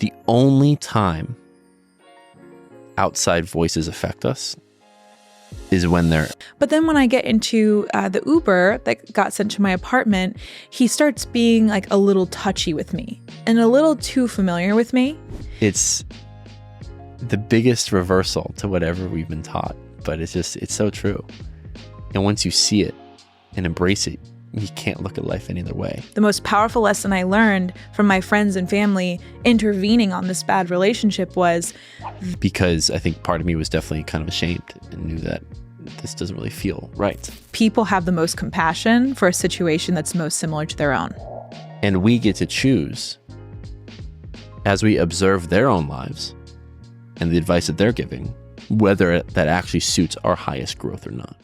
the only time outside voices affect us is when they're... But then when I get into the Uber that got sent to my apartment, he starts being like a little touchy with me and a little too familiar with me. It's the biggest reversal to whatever we've been taught, but it's so true. And once you see it and embrace it, you can't look at life any other way. The most powerful lesson I learned from my friends and family intervening on this bad relationship was... Because I think part of me was definitely kind of ashamed and knew that this doesn't really feel right. People have the most compassion for a situation that's most similar to their own. And we get to choose, as we observe their own lives and the advice that they're giving, whether that actually suits our highest growth or not.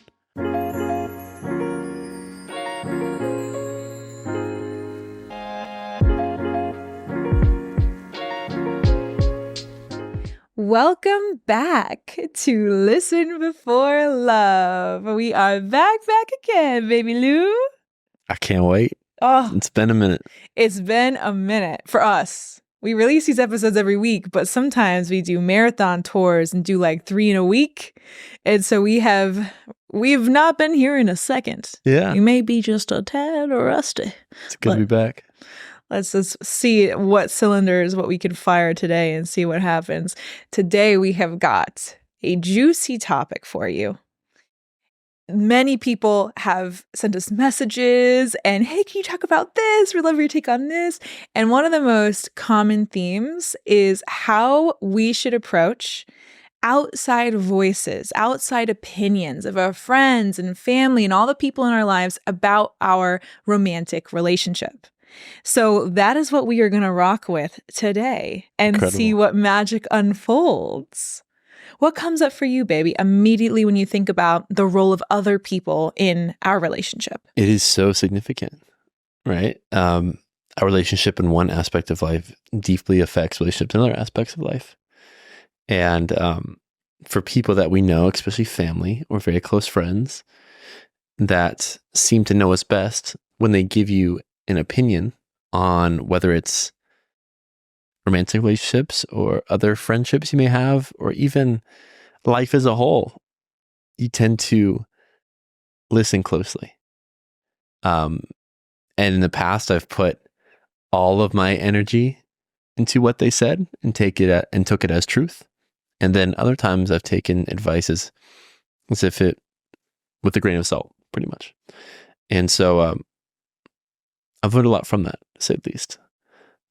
Welcome back to Listen Before Love. We are back again, baby Lou. I can't wait. Oh, it's been a minute. It's been a minute for us. We release these episodes every week, but sometimes we do marathon tours and do like 3 in a week. And so we've not been here in a second. Yeah. We may be just a tad rusty. It's good to be back. Let's just see what we can fire today and see what happens. Today we have got a juicy topic for you. Many people have sent us messages and, hey, can you talk about this? We love your take on this. And one of the most common themes is how we should approach outside voices, outside opinions of our friends and family and all the people in our lives about our romantic relationship. So that is what we are going to rock with today and Incredible. See what magic unfolds. What comes up for you, baby, immediately when you think about the role of other people in our relationship? It is so significant, right? Our relationship in one aspect of life deeply affects relationships in other aspects of life. And for people that we know, especially family or very close friends that seem to know us best, when they give you an opinion on whether it's romantic relationships or other friendships you may have, or even life as a whole, you tend to listen closely. And in the past, I've put all of my energy into what they said and took it as truth. And then other times I've taken advice as if it with a grain of salt, pretty much. And so I've learned a lot from that, to say the least.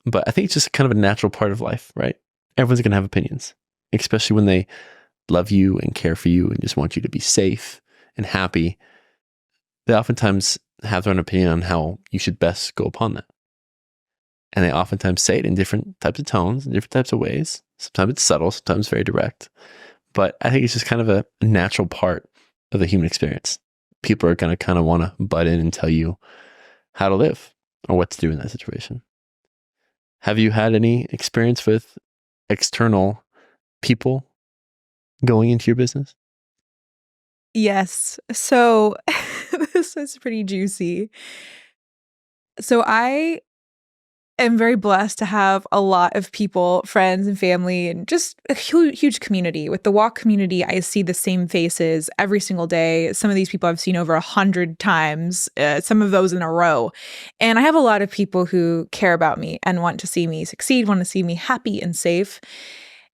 But I think it's just kind of a natural part of life, right? Everyone's going to have opinions, especially when they love you and care for you and just want you to be safe and happy. They oftentimes have their own opinion on how you should best go upon that. And they oftentimes say it in different types of tones, in different types of ways. Sometimes it's subtle, sometimes very direct. But I think it's just kind of a natural part of the human experience. People are going to kind of want to butt in and tell you how to live or what to do in that situation. Have you had any experience with external people going into your business? Yes. So this is pretty juicy. So I am very blessed to have a lot of people, friends and family, and just a huge community. With the walk community, I see the same faces every single day. Some of these people I've seen over 100 times, some of those in a row. And I have a lot of people who care about me and want to see me succeed, want to see me happy and safe.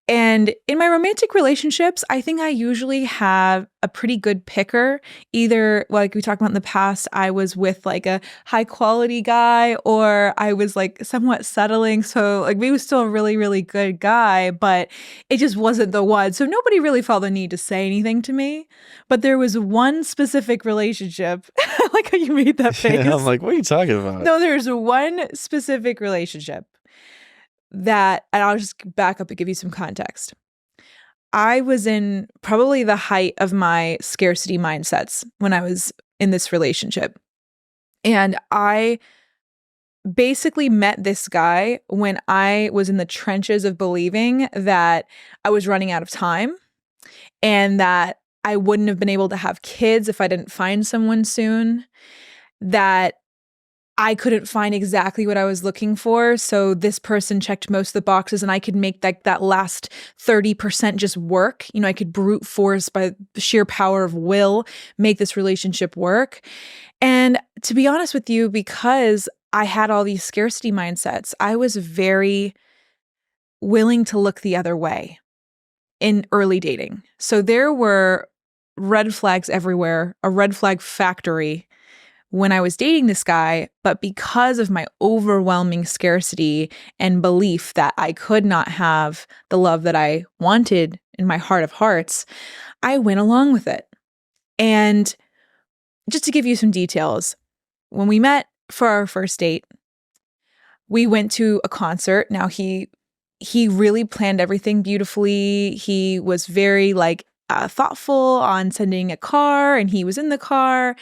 And in my romantic relationships, I think I usually have a pretty good picker. Either, like we talked about in the past, I was with like a high quality guy, or I was like somewhat settling. So like we was still a really, really good guy, but it just wasn't the one. So nobody really felt the need to say anything to me. But there was one specific relationship. I like how you made that face. Yeah, I'm like, what are you talking about? No, there's one specific relationship that, and I'll just back up and give you some context. I was in probably the height of my scarcity mindsets when I was in this relationship. And I basically met this guy when I was in the trenches of believing that I was running out of time and that I wouldn't have been able to have kids if I didn't find someone soon, that I couldn't find exactly what I was looking for. So this person checked most of the boxes and I could make that last 30% just work. I could brute force by the sheer power of will, make this relationship work. And to be honest with you, because I had all these scarcity mindsets, I was very willing to look the other way in early dating. So there were red flags everywhere, a red flag factory when I was dating this guy, but because of my overwhelming scarcity and belief that I could not have the love that I wanted in my heart of hearts, I went along with it. And just to give you some details, when we met for our first date, we went to a concert. Now he really planned everything beautifully. He was very thoughtful on sending a car, and he was in the car.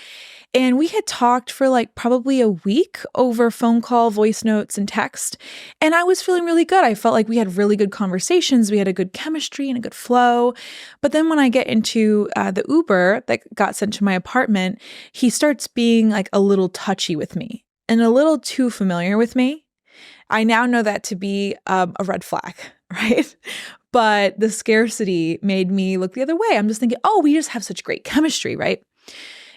And we had talked for probably a week over phone call, voice notes, and text. And I was feeling really good. I felt like we had really good conversations. We had a good chemistry and a good flow. But then when I get into the Uber that got sent to my apartment, he starts being a little touchy with me and a little too familiar with me. I now know that to be a red flag, right? But the scarcity made me look the other way. I'm just thinking, oh, we just have such great chemistry, right?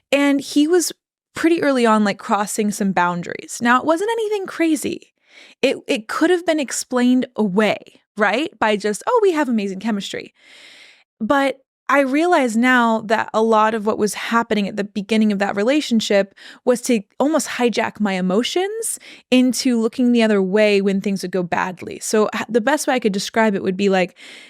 And he was pretty early on crossing some boundaries. Now, it wasn't anything crazy. It could have been explained away, right? By just, oh, we have amazing chemistry. But I realize now that a lot of what was happening at the beginning of that relationship was to almost hijack my emotions into looking the other way when things would go badly. So the best way I could describe it would be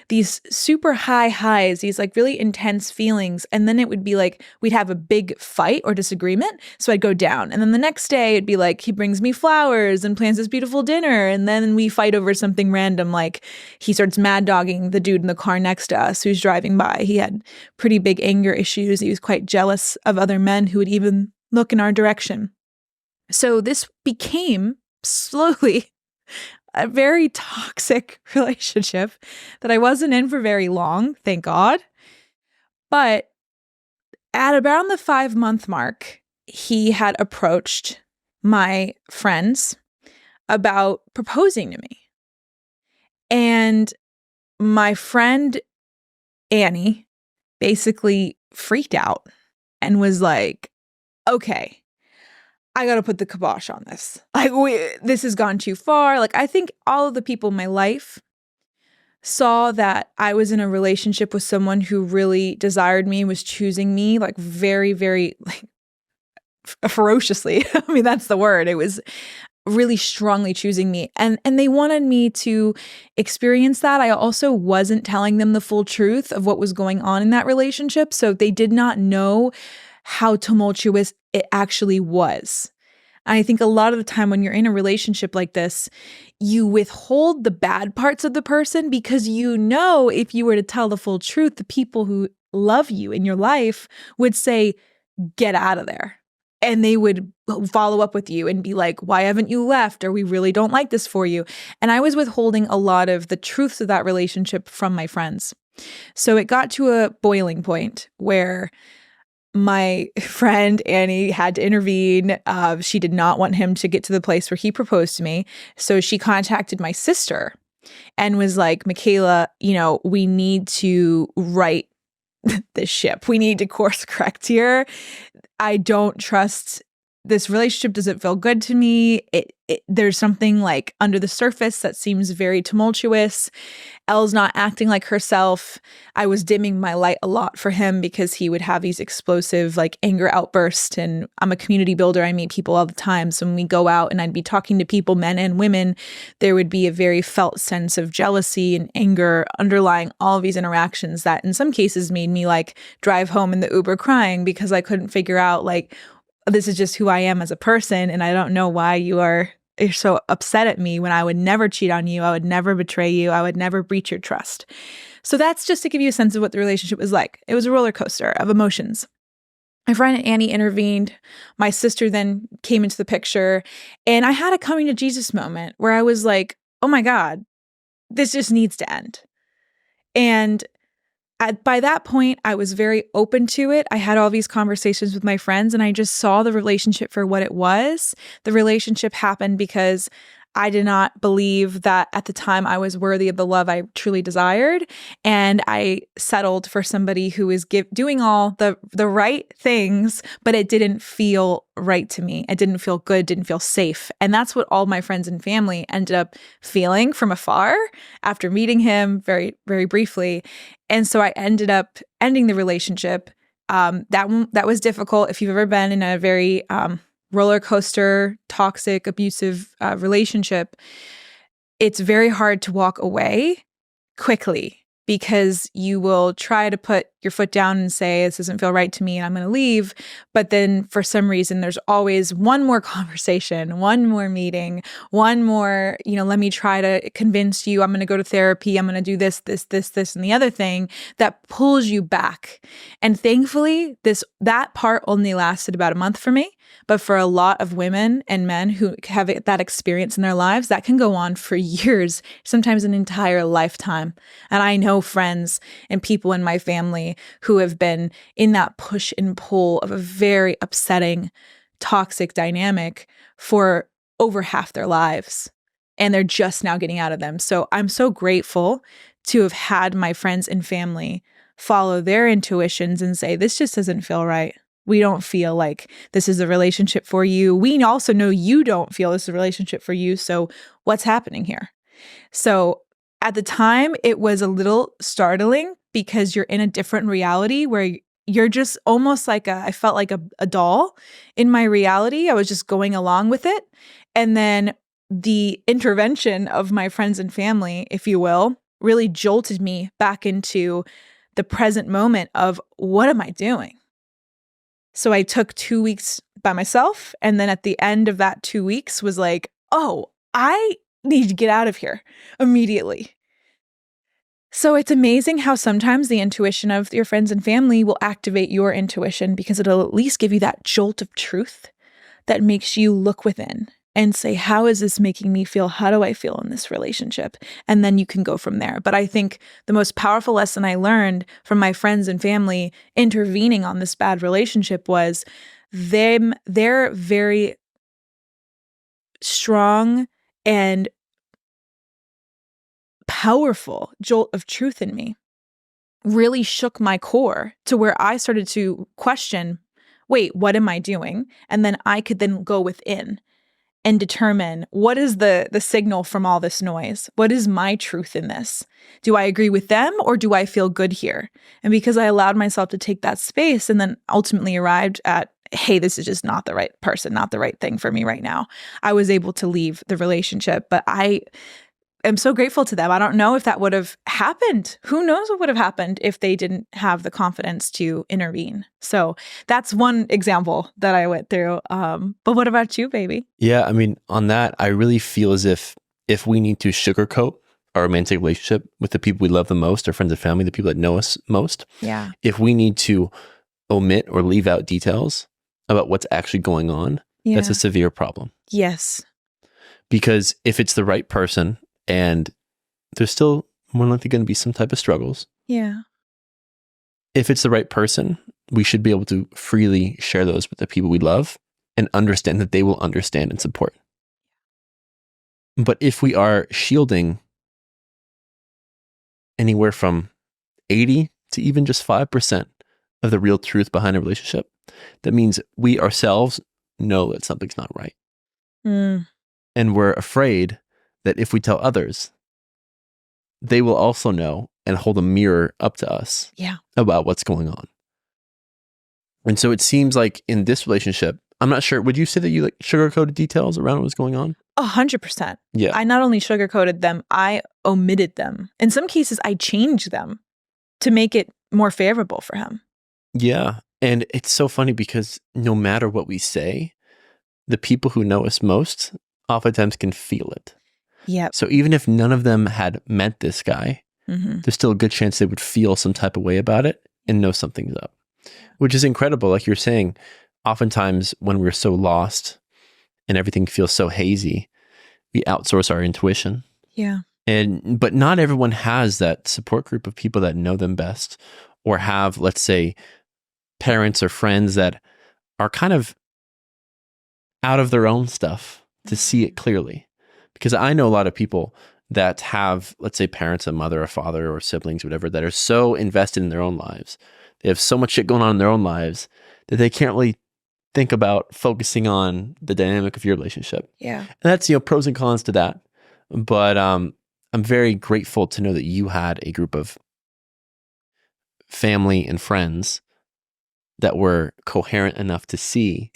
these super high highs, these really intense feelings. And then it would be we'd have a big fight or disagreement. So I'd go down. And then the next day it'd be he brings me flowers and plans this beautiful dinner. And then we fight over something random. He starts mad dogging the dude in the car next to us who's driving by. He had pretty big anger issues. He was quite jealous of other men who would even look in our direction. So this became slowly a very toxic relationship that I wasn't in for very long, thank God. But at around the 5-month mark, he had approached my friends about proposing to me. And my friend Annie basically freaked out and was like, okay, I got to put the kibosh on this. This has gone too far. I think all of the people in my life saw that I was in a relationship with someone who really desired me, was choosing me very, very ferociously. I mean, that's the word. It was really strongly choosing me. And they wanted me to experience that. I also wasn't telling them the full truth of what was going on in that relationship. So they did not know how tumultuous it actually was. And I think a lot of the time when you're in a relationship like this, you withhold the bad parts of the person because if you were to tell the full truth, the people who love you in your life would say, get out of there. And they would follow up with you and be like, why haven't you left? Or we really don't like this for you. And I was withholding a lot of the truths of that relationship from my friends. So it got to a boiling point where my friend Annie had to intervene. She did not want him to get to the place where he proposed to me. So she contacted my sister and was like, Michaela, we need to right this ship. We need to course correct here. I don't trust this relationship. Doesn't feel good to me. There's something under the surface that seems very tumultuous. Elle's not acting like herself. I was dimming my light a lot for him because he would have these explosive anger outbursts. And I'm a community builder. I meet people all the time. So when we go out and I'd be talking to people, men and women, there would be a very felt sense of jealousy and anger underlying all of these interactions that in some cases made me drive home in the Uber crying because I couldn't figure out this is just who I am as a person. And I don't know why you're so upset at me when I would never cheat on you. I would never betray you. I would never breach your trust. So that's just to give you a sense of what the relationship was like. It was a roller coaster of emotions. My friend Annie intervened. My sister then came into the picture. And I had a coming to Jesus moment where I was like, oh my God, this just needs to end. And by that point, I was very open to it. I had all these conversations with my friends and I just saw the relationship for what it was. The relationship happened because I did not believe that at the time I was worthy of the love I truly desired. And I settled for somebody who is doing all the right things, but it didn't feel right to me. It didn't feel good, didn't feel safe. And that's what all my friends and family ended up feeling from afar after meeting him very, very briefly. And so I ended up ending the relationship. That was difficult. If you've ever been in a very roller coaster, toxic, abusive relationship, it's very hard to walk away quickly because you will try to put your foot down and say, this doesn't feel right to me and I'm going to leave. But then for some reason, there's always one more conversation, one more meeting, one more, let me try to convince you I'm going to go to therapy. I'm going to do this, and the other thing that pulls you back. And thankfully, that part only lasted about a month for me. But for a lot of women and men who have that experience in their lives, that can go on for years, sometimes an entire lifetime. And I know friends and people in my family who have been in that push and pull of a very upsetting, toxic dynamic for over half their lives. And they're just now getting out of them. So I'm so grateful to have had my friends and family follow their intuitions and say, this just doesn't feel right. We don't feel like this is a relationship for you. We also know you don't feel this is a relationship for you. So what's happening here? So at the time, it was a little startling because you're in a different reality where you're just almost like I felt like a doll in my reality. I was just going along with it. And then the intervention of my friends and family, if you will, really jolted me back into the present moment of what am I doing? So I took 2 weeks by myself. And then at the end of that 2 weeks was like, oh, I need to get out of here immediately. So it's amazing how sometimes the intuition of your friends and family will activate your intuition because it'll at least give you that jolt of truth that makes you look within and say, how is this making me feel? How do I feel in this relationship? And then you can go from there. But I think the most powerful lesson I learned from my friends and family intervening on this bad relationship was their very strong and powerful jolt of truth in me really shook my core to where I started to question, wait, what am I doing? And then I could then go within and determine what is the signal from all this noise? What is my truth in this? Do I agree with them or do I feel good here? And because I allowed myself to take that space and then ultimately arrived at, hey, this is just not the right person, not the right thing for me right now, I was able to leave the relationship. But I am so grateful to them. I don't know if that would have happened. Who knows what would have happened if they didn't have the confidence to intervene. So that's one example that I went through. But what about you, baby? Yeah, I mean, on that, I really feel as if we need to sugarcoat our romantic relationship with the people we love the most, our friends and family, the people that know us most. Yeah. If we need to omit or leave out details about what's actually going on, that's a severe problem. Yes. Because if it's the right person, and there's still more likely going to be some type of struggles. Yeah. If it's the right person, we should be able to freely share those with the people we love and understand that they will understand and support. But if we are shielding anywhere from 80 to even just 5% of the real truth behind a relationship, that means we ourselves know that something's not right. And we're afraid that if we tell others, they will also know and hold a mirror up to us about what's going on. And so it seems like in this relationship, I'm not sure, would you say that you sugarcoated details around what was going on? 100%. Yeah. I not only sugarcoated them, I omitted them. In some cases, I changed them to make it more favorable for him. Yeah. And it's so funny because no matter what we say, the people who know us most oftentimes can feel it. Yeah. So even if none of them had met this guy, there's still a good chance they would feel some type of way about it and know something's up, which is incredible. Like you're saying, oftentimes when we're so lost and everything feels so hazy, we outsource our intuition. Yeah. But not everyone has that support group of people that know them best, or have, let's say, parents or friends that are kind of out of their own stuff to see it clearly. Because I know a lot of people that have, let's say, parents, a mother, a father, or siblings, whatever, that are so invested in their own lives. They have so much shit going on in their own lives that they can't really think about focusing on the dynamic of your relationship. Yeah. And that's, pros and cons to that. But I'm very grateful to know that you had a group of family and friends that were coherent enough to see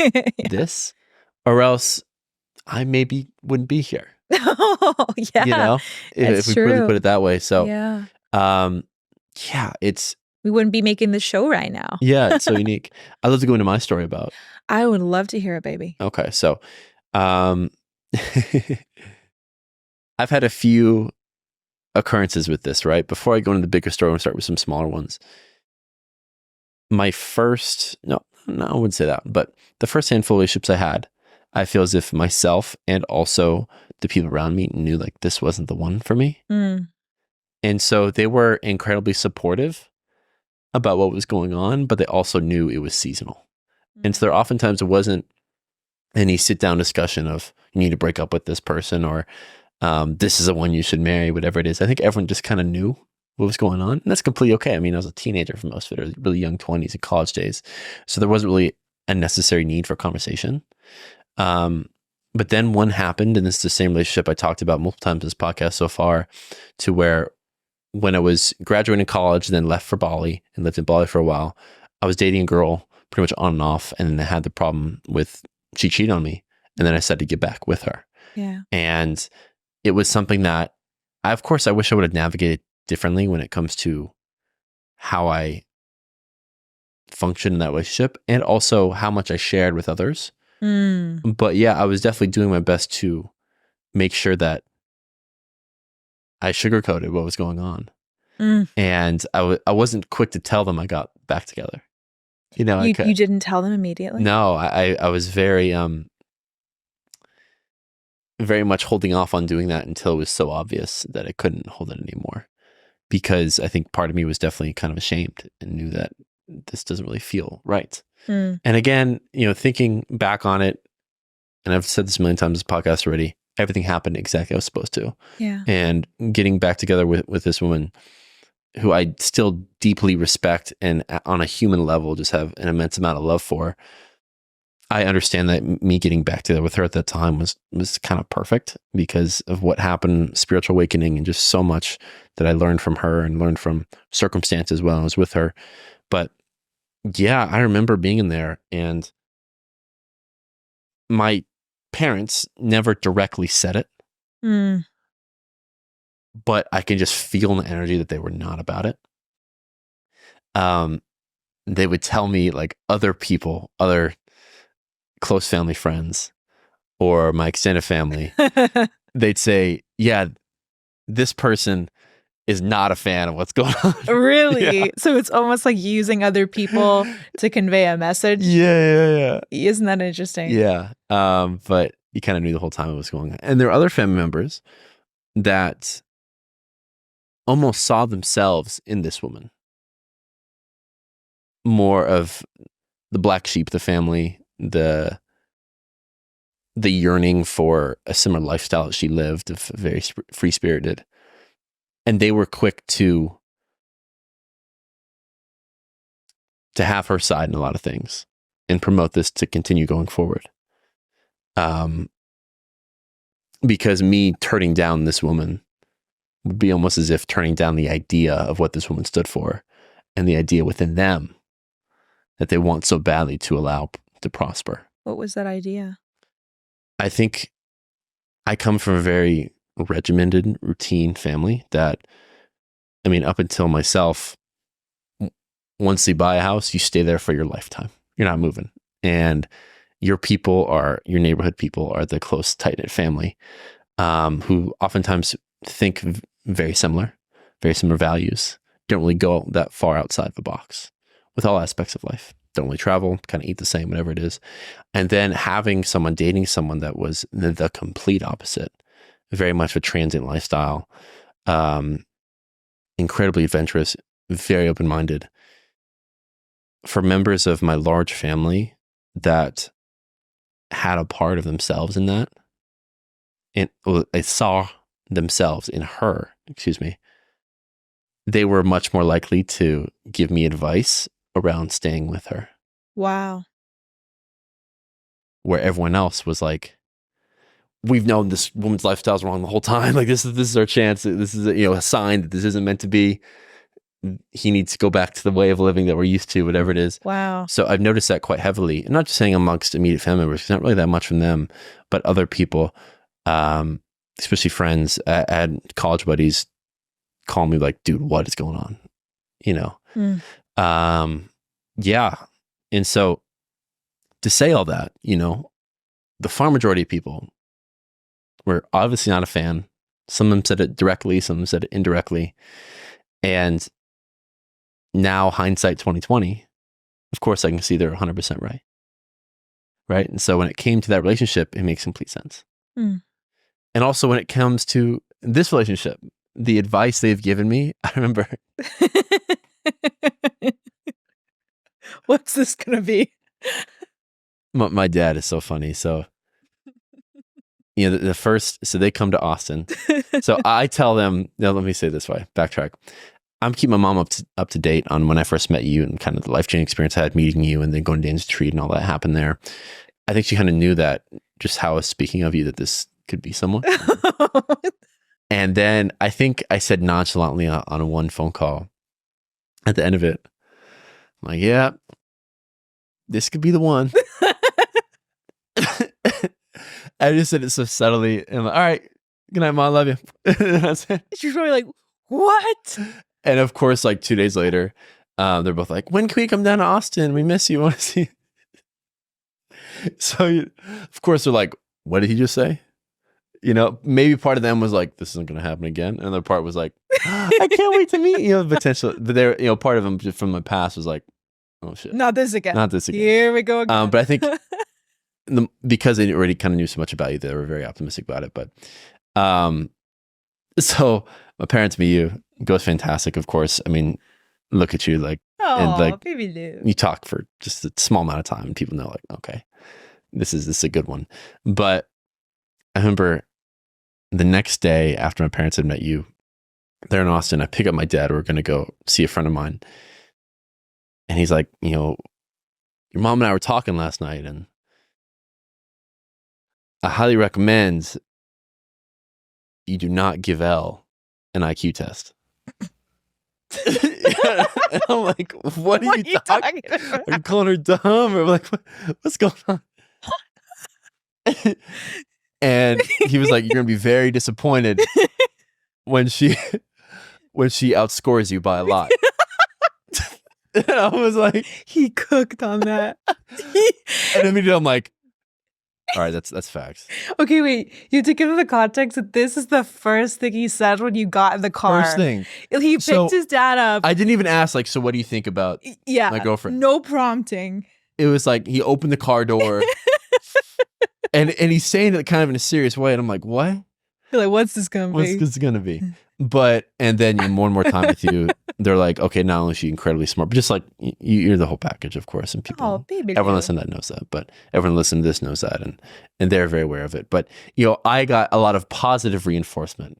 this, or else I maybe wouldn't be here. Oh, yeah. If we really put it that way. So, yeah, it's we wouldn't be making this show right now. Yeah, it's so unique. I'd love to go into my story about. I would love to hear it, baby. Okay, so, I've had a few occurrences with this, right? Before I go into the bigger story, I'm going to start with some smaller ones. My first, no, I wouldn't say that, but the first handful of relationships I had, I feel as if myself and also the people around me knew like this wasn't the one for me. Mm. And so they were incredibly supportive about what was going on, but they also knew it was seasonal. And so there oftentimes wasn't any sit down discussion of you need to break up with this person, or this is the one you should marry, whatever it is. I think everyone just kind of knew what was going on. And that's completely okay. I mean, I was a teenager for most of it, or really young 20s and college days. So there wasn't really a necessary need for conversation. But then one happened, and this is the same relationship I talked about multiple times in this podcast so far, to where when I was graduating college, then left for Bali and lived in Bali for a while, I was dating a girl pretty much on and off. And then I had the problem with, she cheated on me. And then I decided to get back with her. Yeah. And it was something that of course, I wish I would have navigated differently when it comes to how I function in that relationship, and also how much I shared with others. But yeah, I was definitely doing my best to make sure that I sugarcoated what was going on. And I wasn't quick to tell them I got back together. You didn't tell them immediately? No, I was very very much holding off on doing that until it was so obvious that I couldn't hold it anymore. Because I think part of me was definitely kind of ashamed and knew that this doesn't really feel right. And again, thinking back on it, and I've said this a million times in this podcast already, everything happened exactly how it was supposed to. Yeah. And getting back together with this woman who I still deeply respect and on a human level just have an immense amount of love for, I understand that me getting back together with her at that time was kind of perfect because of what happened, spiritual awakening, and just so much that I learned from her and learned from circumstances while I was with her. But yeah, I remember being in there, and my parents never directly said it, but I can just feel in the energy that they were not about it. They would tell me like other people, other close family friends, or my extended family, they'd say, yeah, this person is not a fan of what's going on. Really? Yeah. So it's almost like using other people to convey a message? Yeah. Isn't that interesting? Yeah. But you kind of knew the whole time it was going on. And there are other family members that almost saw themselves in this woman. More of the black sheep of the family, the yearning for a similar lifestyle that she lived, of very free-spirited. And they were quick to have her side in a lot of things and promote this to continue going forward. Because me turning down this woman would be almost as if turning down the idea of what this woman stood for and the idea within them that they want so badly to allow to prosper. What was that idea? I think I come from a very regimented, routine family that, I mean, up until myself, once you buy a house, you stay there for your lifetime. You're not moving. And your neighborhood people are the close, tight-knit family who oftentimes think very similar values, don't really go that far outside the box with all aspects of life. Don't really travel, kind of eat the same, whatever it is. And then dating someone that was the complete opposite, very much a transient lifestyle, incredibly adventurous, very open-minded. For members of my large family that had a part of themselves in that, and they saw themselves in her, they were much more likely to give me advice around staying with her. Wow. Where everyone else was like, we've known this woman's lifestyle's wrong the whole time. Like this is our chance. This is a sign that this isn't meant to be. He needs to go back to the way of living that we're used to, whatever it is. Wow. So I've noticed that quite heavily. And not just saying amongst immediate family members, 'cause not really that much from them, but other people, especially friends, and college buddies call me like, dude, what is going on? Yeah. And so to say all that, the far majority of people were obviously not a fan. Some of them said it directly, some of them said it indirectly. And now hindsight 2020, of course I can see they're 100% right. Right. And so when it came to that relationship, it makes complete sense. And also when it comes to this relationship, the advice they've given me, I remember. What's this going to be? My dad is so funny. So, the first, so they come to Austin. So I tell them, now let me say it this way, backtrack. I'm keeping my mom up to date on when I first met you and kind of the life-changing experience I had meeting you and then going to Dan's Retreat and all that happened there. I think she kind of knew that, just how I was speaking of you, that this could be someone. And then I think I said nonchalantly on one phone call at the end of it, I'm like, yeah, this could be the one. I just said it so subtly. And I'm like, all right, good night, Mom, I love you. That's it. She's probably like, what? And of course, like 2 days later, they're both like, when can we come down to Austin? We miss you. Want to see you. So, of course, they're like, what did he just say? Maybe part of them was like, this isn't going to happen again. And another part was like, I can't wait to meet you. Potential. But they're, part of them just from my past was like, oh shit. Not this again. Here we go again. But I think because they already kind of knew so much about you, they were very optimistic about it. But so my parents meet you, goes fantastic, of course. I mean, look at you, like, and like baby Lou. You talk for just a small amount of time, and people know, like, okay, this is a good one. But I remember the next day after my parents had met you, they're in Austin. I pick up my dad. We're going to go see a friend of mine, and he's like, your mom and I were talking last night, and I highly recommend you do not give Elle an IQ test. And I'm like, what are you talking about? Are you calling her dumb? Or like, what's going on? And he was like, you're going to be very disappointed when she outscores you by a lot. And I was like, he cooked on that. And immediately I'm like, all right, that's facts. Okay, wait. You have to give him the context that this is the first thing he said when you got in the car. First thing. He picked his dad up. I didn't even ask, like, so what do you think about my girlfriend? No prompting. It was like he opened the car door and he's saying it kind of in a serious way. And I'm like, what? You're like, what's this going to be? What's this going to be? And then more and more time with you, they're like, okay, not only is she incredibly smart, but just like you're the whole package, of course. And people, everyone listening to that knows that, but everyone listening to this knows that. And they're very aware of it. But, I got a lot of positive reinforcement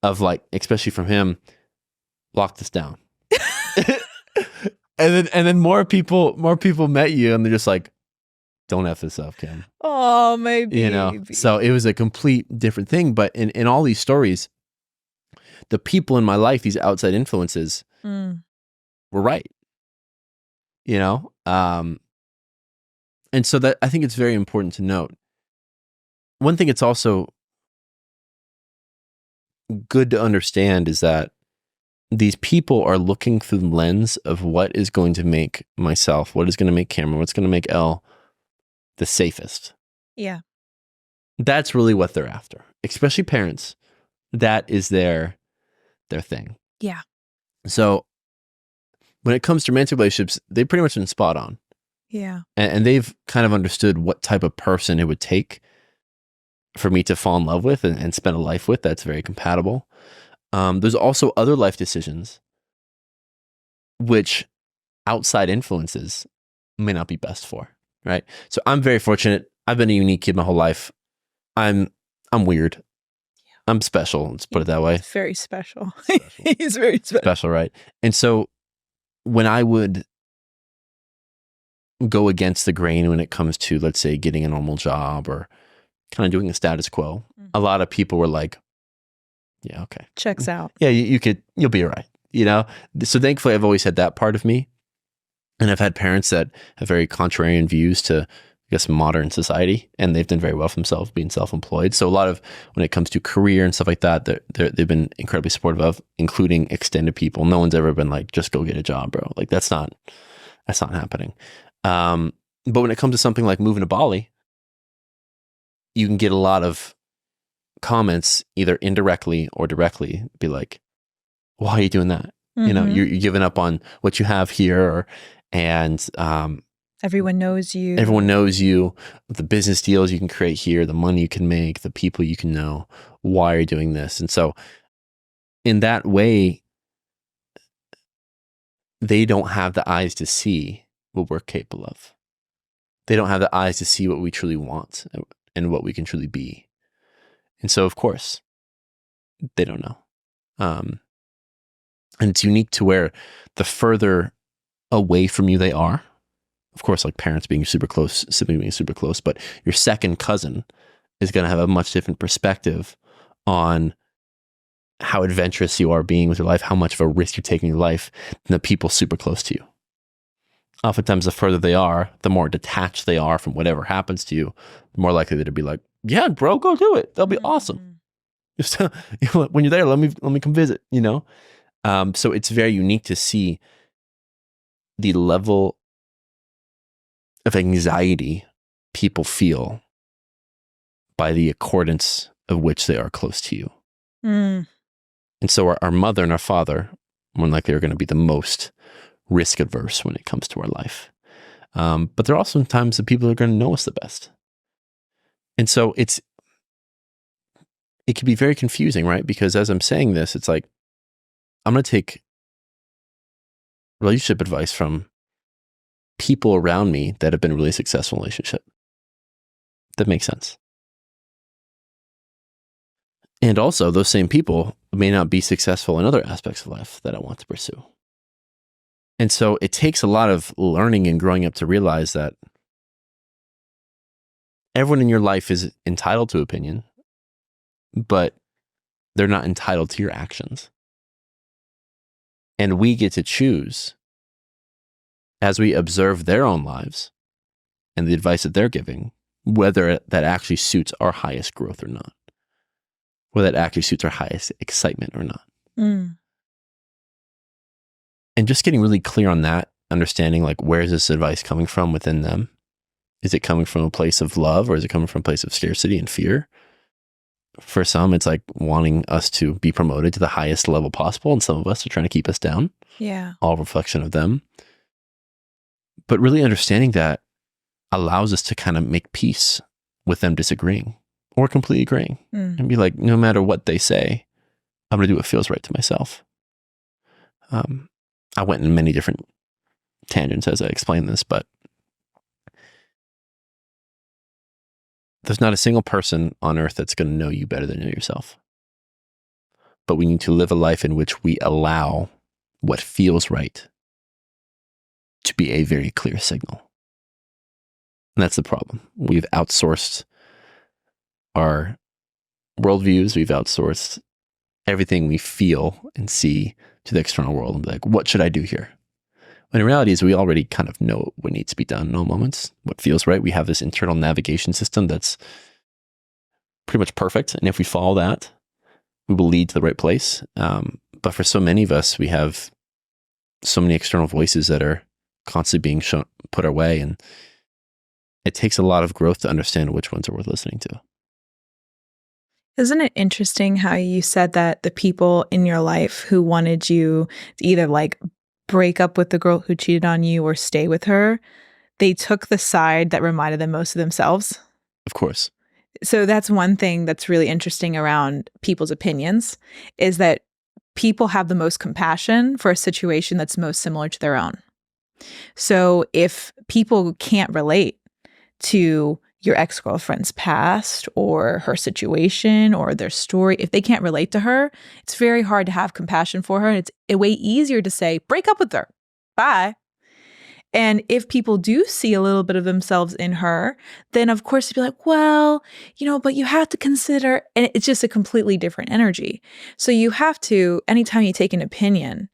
of, like, especially from him, lock this down. and then more people met you and they're just like, don't F this up, Kim. Oh, my baby. So it was a complete different thing. But in all these stories, the people in my life, these outside influences, were right. And so that I think it's very important to note. One thing it's also good to understand is that these people are looking through the lens of what is going to make myself, what is going to make Cameron, what's going to make Elle the safest. Yeah. That's really what they're after, especially parents. That is their thing. Yeah. So when it comes to romantic relationships, they've pretty much been spot on. Yeah. And they've kind of understood what type of person it would take for me to fall in love with and spend a life with that's very compatible. There's also other life decisions which outside influences may not be best for, right? So I'm very fortunate. I've been a unique kid my whole life. I'm weird. I'm special. Let's put it that way. He's very special. Special. He's very special. Special, right? And so when I would go against the grain when it comes to, let's say, getting a normal job or kind of doing the status quo, a lot of people were like, yeah, okay. Checks out. Yeah, you'll be all right. You know? So thankfully, I've always had that part of me. And I've had parents that have very contrarian views to, I guess, modern society, and they've done very well for themselves being self-employed. So a lot of, when it comes to career and stuff like that, they've been incredibly supportive of, including extended people. No one's ever been like, just go get a job, bro. Like that's not happening. But when it comes to something like moving to Bali, you can get a lot of comments, either indirectly or directly, be like, why are you doing that? You know, you're giving up on what you have here, and everyone knows you. Everyone knows you. The business deals you can create here, the money you can make, the people you can know. Why are you doing this? And so, in that way, they don't have the eyes to see what we're capable of. They don't have the eyes to see what we truly want and what we can truly be. And so, of course, they don't know. And it's unique to where the further away from you they are, of course, like parents being super close, siblings being super close, but your second cousin is going to have a much different perspective on how adventurous you are being with your life, how much of a risk you're taking in your life than the people super close to you. Oftentimes, the further they are, the more detached they are from whatever happens to you, the more likely they'd be like, yeah, bro, go do it. That'll be awesome. Just when you're there, let me come visit, you know? So it's very unique to see the level of anxiety people feel by the accordance of which they are close to you. And so our mother and our father, more likely, are going to be the most risk adverse when it comes to our life. But there are also times that people are going to know us the best. And so it can be very confusing, right? Because as I'm saying this, it's like, I'm going to take relationship advice from people around me that have been really successful in a relationship. That makes sense. And also, those same people may not be successful in other aspects of life that I want to pursue. And so it takes a lot of learning and growing up to realize that everyone in your life is entitled to opinion, but they're not entitled to your actions. And we get to choose, as we observe their own lives and the advice that they're giving, whether that actually suits our highest growth or not, whether that actually suits our highest excitement or not. And just getting really clear on that, understanding like, where is this advice coming from within them? Is it coming from a place of love, or is it coming from a place of scarcity and fear? For some, it's like wanting us to be promoted to the highest level possible, and some of us are trying to keep us down. Yeah. All reflection of them. But really understanding that allows us to kind of make peace with them disagreeing or completely agreeing, and be like, no matter what they say, I'm going to do what feels right to myself. I went in many different tangents as I explained this, but there's not a single person on earth that's going to know you better than you know yourself. But we need to live a life in which we allow what feels right to be a very clear signal. And that's the problem. We've outsourced our worldviews. We've outsourced everything we feel and see to the external world and be like, what should I do here? When in reality is we already kind of know what needs to be done in all moments, what feels right. We have this internal navigation system that's pretty much perfect. And if we follow that, we will lead to the right place. But for so many of us, we have so many external voices that are constantly being put our way. And it takes a lot of growth to understand which ones are worth listening to. Isn't it interesting how you said that the people in your life who wanted you to either like break up with the girl who cheated on you or stay with her, they took the side that reminded them most of themselves? Of course. So that's one thing that's really interesting around people's opinions, is that people have the most compassion for a situation that's most similar to their own. So if people can't relate to your ex-girlfriend's past or her situation or their story, if they can't relate to her, it's very hard to have compassion for her. And it's way easier to say, break up with her. Bye. And if people do see a little bit of themselves in her, then of course you'd be like, well, but you have to consider, and it's just a completely different energy. So you have to, anytime you take an opinion,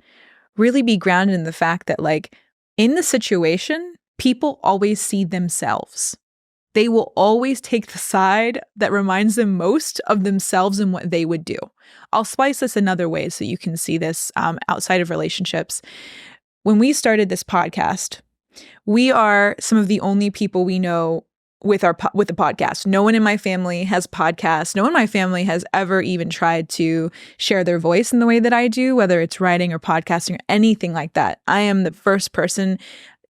really be grounded in the fact that like in the situation, people always see themselves. They will always take the side that reminds them most of themselves and what they would do. I'll splice this another way so you can see this outside of relationships. When we started this podcast, we are some of the only people we know with the podcast. No one in my family has podcasts. No one in my family has ever even tried to share their voice in the way that I do, whether it's writing or podcasting or anything like that. I am the first person,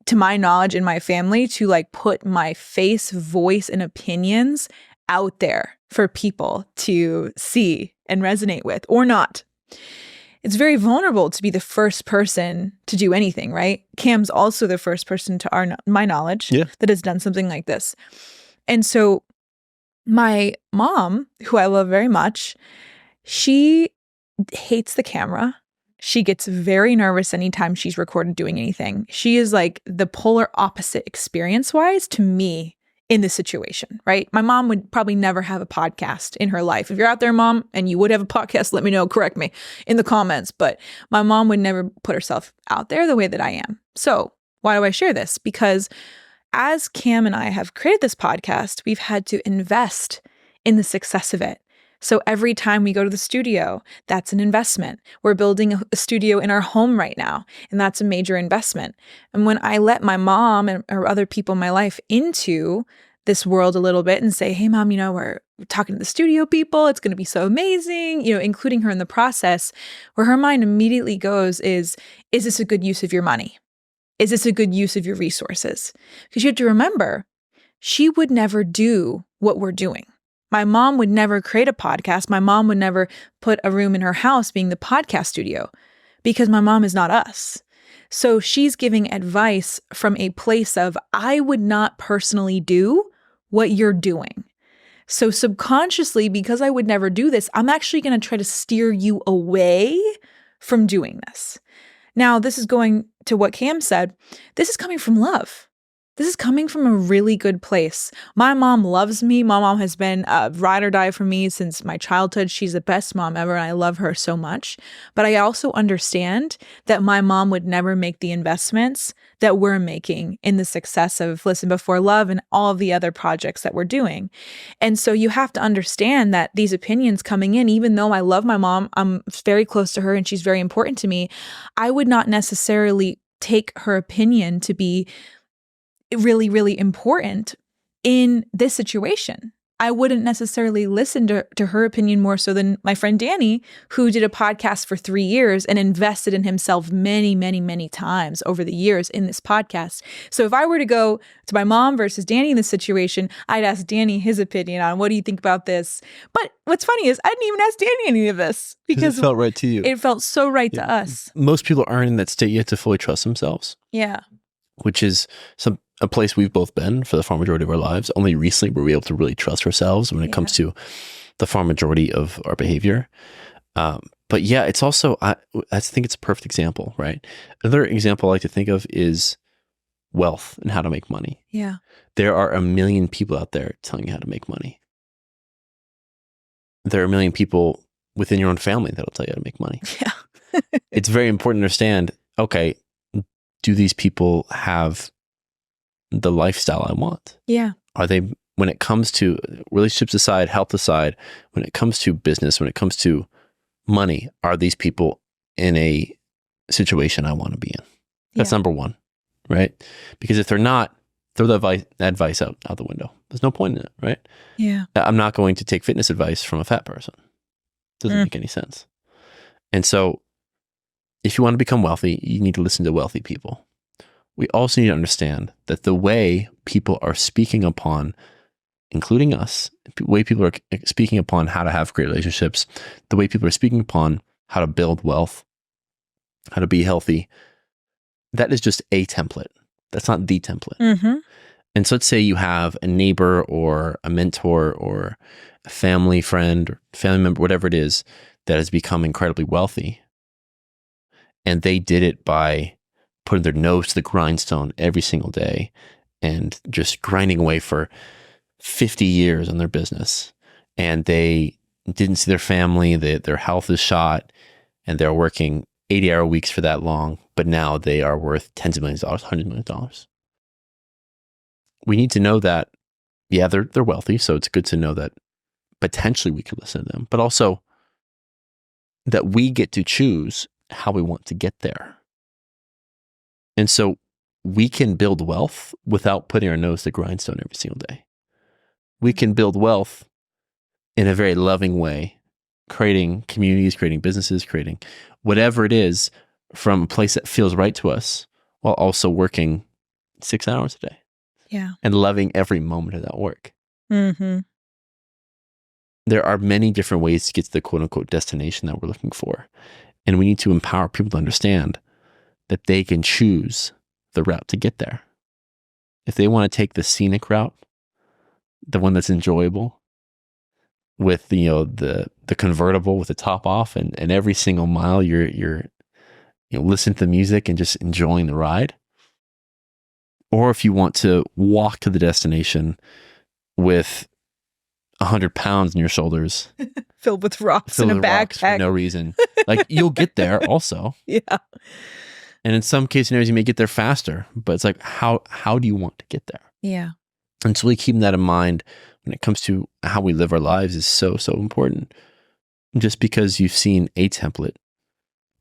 to my knowledge, in my family to like put my face, voice, and opinions out there for people to see and resonate with or not. It's very vulnerable to be the first person to do anything, right? Cam's also the first person to my knowledge that has done something like this. And so my mom, who I love very much, she hates the camera. She gets very nervous anytime she's recorded doing anything. She is like the polar opposite experience-wise to me in this situation, right? My mom would probably never have a podcast in her life. If you're out there, Mom, and you would have a podcast, let me know, correct me in the comments. But my mom would never put herself out there the way that I am. So why do I share this? Because as Cam and I have created this podcast, we've had to invest in the success of it. So every time we go to the studio, that's an investment. We're building a studio in our home right now, and that's a major investment. And when I let my mom or other people in my life into this world a little bit and say, hey, Mom, we're talking to the studio people. It's going to be so amazing, including her in the process, where her mind immediately goes is this a good use of your money? Is this a good use of your resources? Because you have to remember, she would never do what we're doing. My mom would never create a podcast. My mom would never put a room in her house being the podcast studio because my mom is not us. So she's giving advice from a place of, I would not personally do what you're doing. So subconsciously, because I would never do this, I'm actually going to try to steer you away from doing this. Now, this is going to what Cam said. This is coming from love. This is coming from a really good place. My mom loves me. My mom has been a ride or die for me since my childhood. She's the best mom ever, and I love her so much. But I also understand that my mom would never make the investments that we're making in the success of Listen Before Love and all of the other projects that we're doing. And so you have to understand that these opinions coming in, even though I love my mom, I'm very close to her and she's very important to me, I would not necessarily take her opinion to be really, really important in this situation. I wouldn't necessarily listen to her opinion more so than my friend Danny, who did a podcast for 3 years and invested in himself many, many, many times over the years in this podcast. So if I were to go to my mom versus Danny in this situation, I'd ask Danny his opinion on what do you think about this? But what's funny is I didn't even ask Danny any of this because it felt right to you. It felt so right to us. Most people aren't in that state yet to fully trust themselves. Yeah. Which is a place we've both been for the far majority of our lives. Only recently were we able to really trust ourselves when it comes to the far majority of our behavior. But yeah, it's also, I think it's a perfect example, right? Another example I like to think of is wealth and how to make money. Yeah. There are a million people out there telling you how to make money. There are a million people within your own family that'll tell you how to make money. Yeah. It's very important to understand, okay, do these people have the lifestyle I want? Yeah. Are they, when it comes to relationships aside, health aside, when it comes to business, when it comes to money, are these people in a situation I want to be in? That's number one, right? Because if they're not, throw that advice out the window. There's no point in it, right? Yeah. I'm not going to take fitness advice from a fat person. Doesn't make any sense. And so if you want to become wealthy, you need to listen to wealthy people. We also need to understand that the way people are speaking upon, including us, the way people are speaking upon how to have great relationships, the way people are speaking upon how to build wealth, how to be healthy. That is just a template. That's not the template. Mm-hmm. And so let's say you have a neighbor or a mentor or a family friend or family member, whatever it is, that has become incredibly wealthy. And they did it by putting their nose to the grindstone every single day and just grinding away for 50 years on their business. And they didn't see their family, their health is shot, and they're working 80-hour weeks for that long. But now they are worth tens of millions of dollars, hundreds of millions of dollars. We need to know that, yeah, they're wealthy. So it's good to know that potentially we could listen to them, but also that we get to choose how we want to get there. And so we can build wealth without putting our nose to the grindstone every single day. We can build wealth in a very loving way, creating communities, creating businesses, creating whatever it is from a place that feels right to us, while also working 6 hours a day. Yeah. And loving every moment of that work. Mm-hmm. There are many different ways to get to the quote unquote destination that we're looking for. And we need to empower people to understand that they can choose the route to get there. If they want to take the scenic route, the one that's enjoyable, with the convertible with the top off, and every single mile you're listening to the music and just enjoying the ride. Or if you want to walk to the destination with 100 pounds on your shoulders, filled with rocks in a backpack for no reason, like you'll get there also. Yeah. And in some case scenarios, you may get there faster, but it's like, how do you want to get there? Yeah. And so really keeping that in mind when it comes to how we live our lives is so, so important. Just because you've seen a template,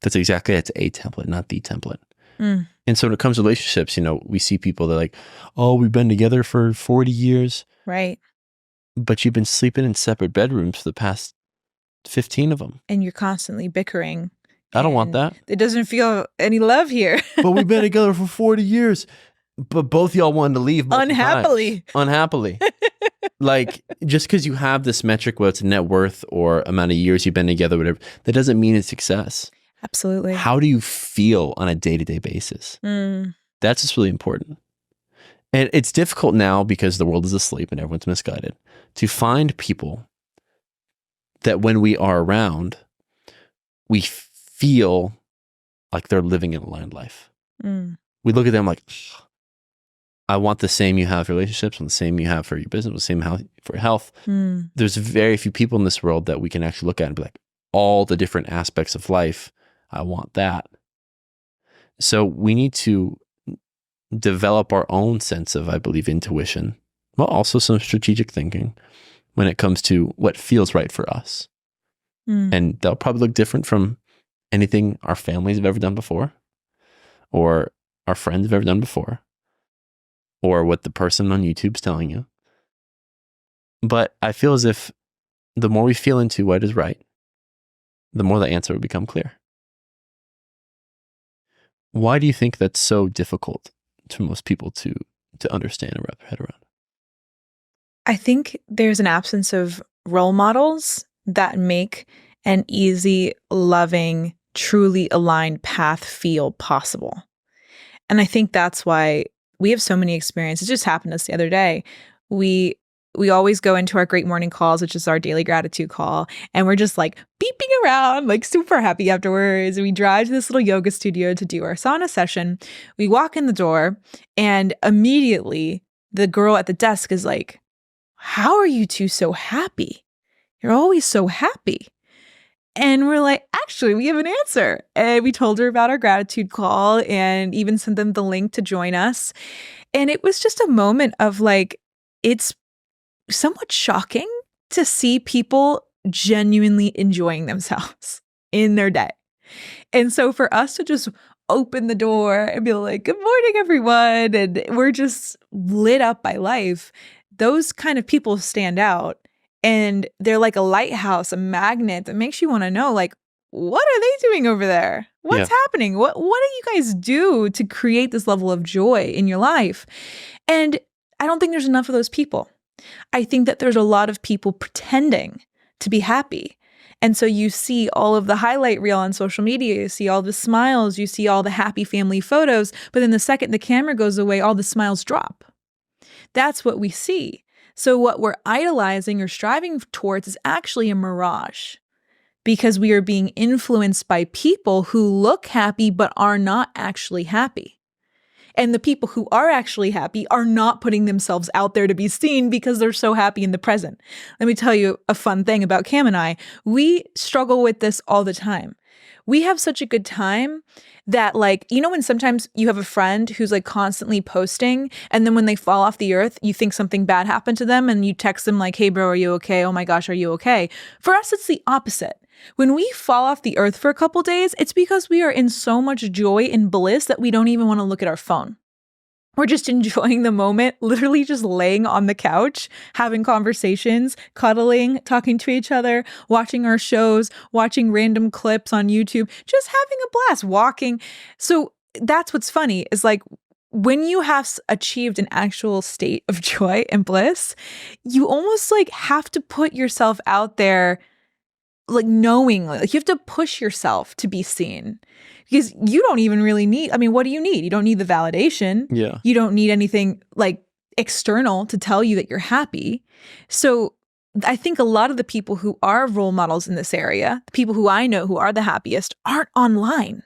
that's a template, not the template. Mm. And so when it comes to relationships, we see people that are like, oh, we've been together for 40 years. Right. But you've been sleeping in separate bedrooms for the past 15 of them. And you're constantly bickering. I don't want that. It doesn't feel any love here. But we've been together for 40 years. But both y'all wanted to leave unhappily. Unhappily. Like, just because you have this metric, whether it's net worth or amount of years you've been together, whatever, that doesn't mean it's success. Absolutely. How do you feel on a day-to-day basis? Mm. That's just really important. And it's difficult now because the world is asleep and everyone's misguided to find people that when we are around, we feel like they're living an aligned life. Mm. We look at them like, I want the same you have for relationships, and the same you have for your business, the same for health. Mm. There's very few people in this world that we can actually look at and be like, all the different aspects of life, I want that. So we need to develop our own sense of, I believe, intuition, but also some strategic thinking when it comes to what feels right for us. Mm. And that'll probably look different from anything our families have ever done before, or our friends have ever done before, or what the person on YouTube's telling you. But I feel as if the more we feel into what is right, the more the answer will become clear. Why do you think that's so difficult to most people to understand and wrap their head around? I think there's an absence of role models that make an easy, loving, truly aligned path feel possible. And I think that's why we have so many experiences. It just happened to us the other day. We always go into our great morning calls, which is our daily gratitude call, and we're just like beeping around, like super happy afterwards. We drive to this little yoga studio to do our sauna session. We walk in the door, and immediately the girl at the desk is like, "How are you two so happy? You're always so happy." And we're like, actually, we have an answer. And we told her about our gratitude call and even sent them the link to join us. And it was just a moment of like, it's somewhat shocking to see people genuinely enjoying themselves in their day. And so for us to just open the door and be like, good morning, everyone, and we're just lit up by life, those kind of people stand out. And they're like a lighthouse, a magnet that makes you want to know, like, what are they doing over there? What's happening? What do you guys do to create this level of joy in your life? And I don't think there's enough of those people. I think that there's a lot of people pretending to be happy. And so you see all of the highlight reel on social media, you see all the smiles, you see all the happy family photos, but then the second the camera goes away, all the smiles drop. That's what we see. So what we're idolizing or striving towards is actually a mirage, because we are being influenced by people who look happy but are not actually happy. And the people who are actually happy are not putting themselves out there to be seen because they're so happy in the present. Let me tell you a fun thing about Cam and I. We struggle with this all the time. We have such a good time that, like, you know, when sometimes you have a friend who's like constantly posting, and then when they fall off the earth, you think something bad happened to them and you text them like, hey bro, are you okay? Oh my gosh, are you okay? For us, it's the opposite. When we fall off the earth for a couple days, it's because we are in so much joy and bliss that we don't even want to look at our phone. We're just enjoying the moment, literally just laying on the couch, having conversations, cuddling, talking to each other, watching our shows, watching random clips on YouTube, just having a blast, walking. So that's what's funny is, like, when you have achieved an actual state of joy and bliss, you almost like have to put yourself out there, like knowingly, like you have to push yourself to be seen, because you don't even really need, I mean, what do you need? You don't need the validation. Yeah. You don't need anything like external to tell you that you're happy. So I think a lot of the people who are role models in this area, the people who I know who are the happiest, aren't online.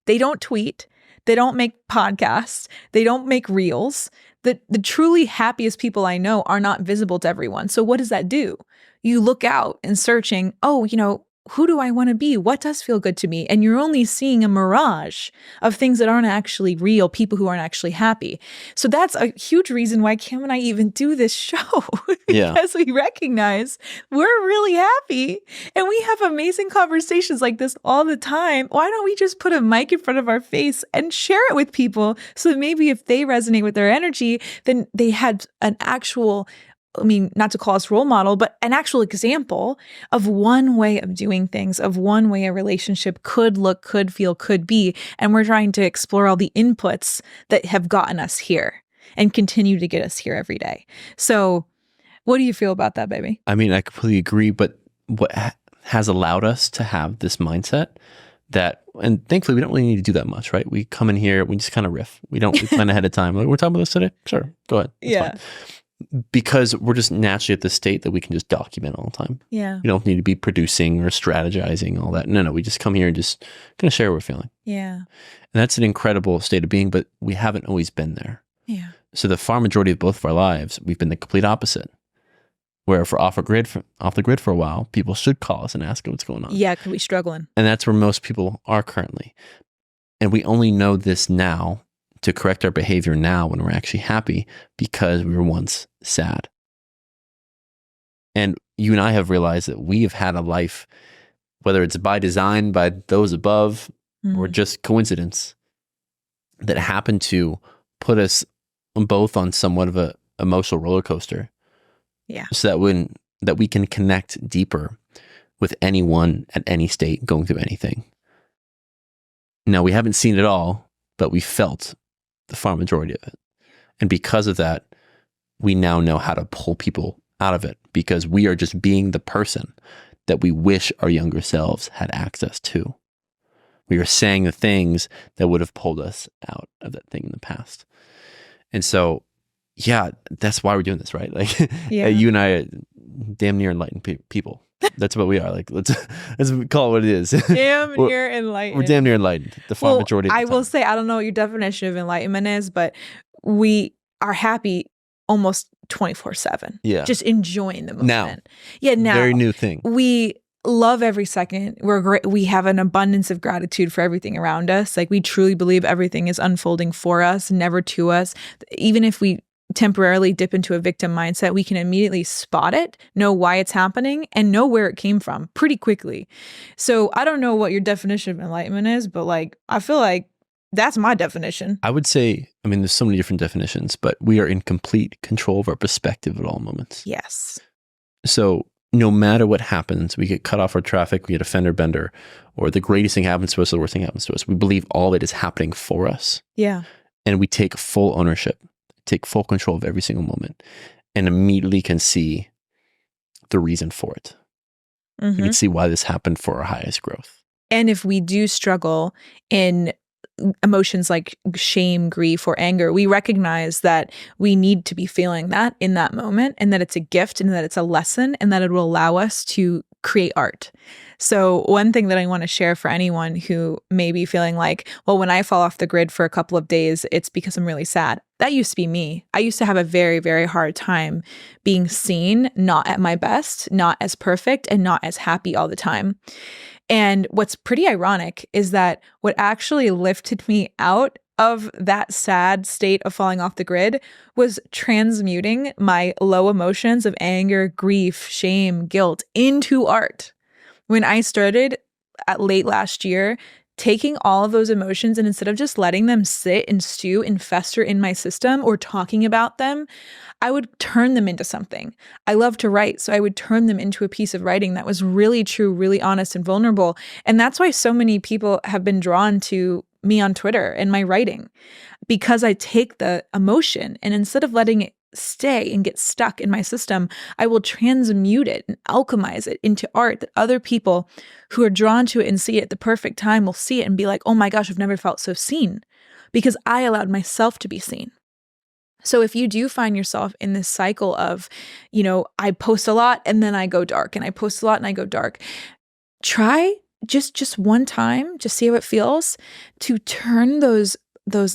They don't tweet. They don't make podcasts. They don't make reels. The truly happiest people I know are not visible to everyone. So what does that do? You look out and searching, oh, you know, who do I want to be? What does feel good to me? And you're only seeing a mirage of things that aren't actually real, people who aren't actually happy. So that's a huge reason why Cam and I even do this show, because we recognize we're really happy and we have amazing conversations like this all the time. Why don't we just put a mic in front of our face and share it with people, so that maybe if they resonate with their energy, then they had an actual, I mean, not to call us role model, but an actual example of one way of doing things, of one way a relationship could look, could feel, could be. And we're trying to explore all the inputs that have gotten us here and continue to get us here every day. So what do you feel about that, baby? I mean, I completely agree, but what has allowed us to have this mindset that, and thankfully we don't really need to do that much, right? We come in here, we just kind of riff. We plan ahead of time. Like, we're talking about this today? Sure, go ahead. That's fine. Because we're just naturally at the state that we can just document all the time. Yeah. We don't need to be producing or strategizing, all that. No, we just come here and just kind of share what we're feeling. Yeah. And that's an incredible state of being, but we haven't always been there. Yeah. So the far majority of both of our lives, we've been the complete opposite. Where if we're off the grid for a while, people should call us and ask what's going on. Yeah, because we're struggling. And that's where most people are currently. And we only know this now to correct our behavior now when we're actually happy, because we were once sad. And you and I have realized that we have had a life, whether it's by design, by those above, or just coincidence, that happened to put us both on somewhat of a emotional roller coaster. Yeah. So that we can connect deeper with anyone at any state going through anything. Now, we haven't seen it all, but we felt the far majority of it. And because of that, we now know how to pull people out of it, because we are just being the person that we wish our younger selves had access to. We are saying the things that would have pulled us out of that thing in the past. And so, yeah, that's why we're doing this, right? Like, you and I are damn near enlightened people. That's what we are. Like, let's call it what it is. Damn near enlightened. We're damn near enlightened. The far majority of the time. I will say, I don't know what your definition of enlightenment is, but we are happy almost 24/7. Yeah. Just enjoying the moment. Now. Yeah, now. Very new thing. We love every second. We're great. We have an abundance of gratitude for everything around us. Like, we truly believe everything is unfolding for us, never to us. Even if we temporarily dip into a victim mindset, we can immediately spot it, know why it's happening, and know where it came from pretty quickly. So I don't know what your definition of enlightenment is, but like, I feel like that's my definition. I would say, I mean, there's so many different definitions, but we are in complete control of our perspective at all moments. Yes. So no matter what happens, we get cut off our traffic, we get a fender bender, or the greatest thing happens to us, or the worst thing happens to us. We believe all of it is happening for us. Yeah. And we take full ownership, take full control of every single moment, and immediately can see the reason for it. We Mm-hmm. can see why this happened for our highest growth. And if we do struggle in emotions like shame, grief, or anger, we recognize that we need to be feeling that in that moment, and that it's a gift, and that it's a lesson, and that it will allow us to create art. So one thing that I want to share for anyone who may be feeling like, well, when I fall off the grid for a couple of days, it's because I'm really sad. That used to be me. I used to have a very, very hard time being seen, not at my best, not as perfect, and not as happy all the time. And what's pretty ironic is that what actually lifted me out of that sad state of falling off the grid was transmuting my low emotions of anger, grief, shame, guilt into art. When I started at late last year, taking all of those emotions and instead of just letting them sit and stew and fester in my system or talking about them, I would turn them into something. I love to write, so I would turn them into a piece of writing that was really true, really honest and vulnerable. And that's why so many people have been drawn to me on Twitter and my writing, because I take the emotion and instead of letting it stay and get stuck in my system, I will transmute it and alchemize it into art that other people who are drawn to it and see it at the perfect time will see it and be like, oh my gosh, I've never felt so seen, because I allowed myself to be seen. So if you do find yourself in this cycle of, I post a lot and then I go dark, and I post a lot and I go dark, try just one time, just see how it feels, to turn those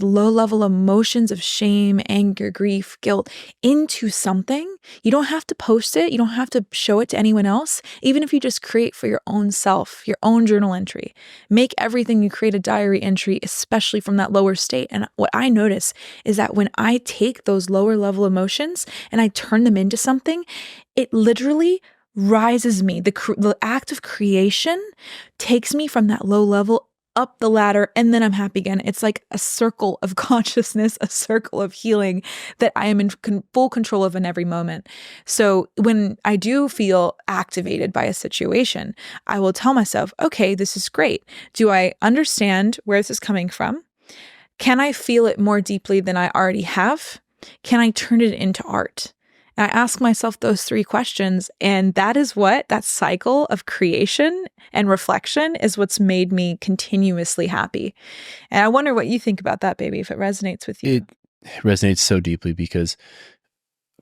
low level emotions of shame, anger, grief, guilt into something. You don't have to post it. You don't have to show it to anyone else. Even if you just create for your own self, your own journal entry, make everything you create a diary entry, especially from that lower state. And what I notice is that when I take those lower level emotions and I turn them into something, it literally rises me. The act of creation takes me from that low level up the ladder, and then I'm happy again. It's like a circle of consciousness, a circle of healing that I am in full control of in every moment. So when I do feel activated by a situation, I will tell myself, okay, this is great. Do I understand where this is coming from? Can I feel it more deeply than I already have? Can I turn it into art? And I ask myself those three questions, and that cycle of creation and reflection is what's made me continuously happy. And I wonder what you think about that, baby, if it resonates with you. It resonates so deeply because,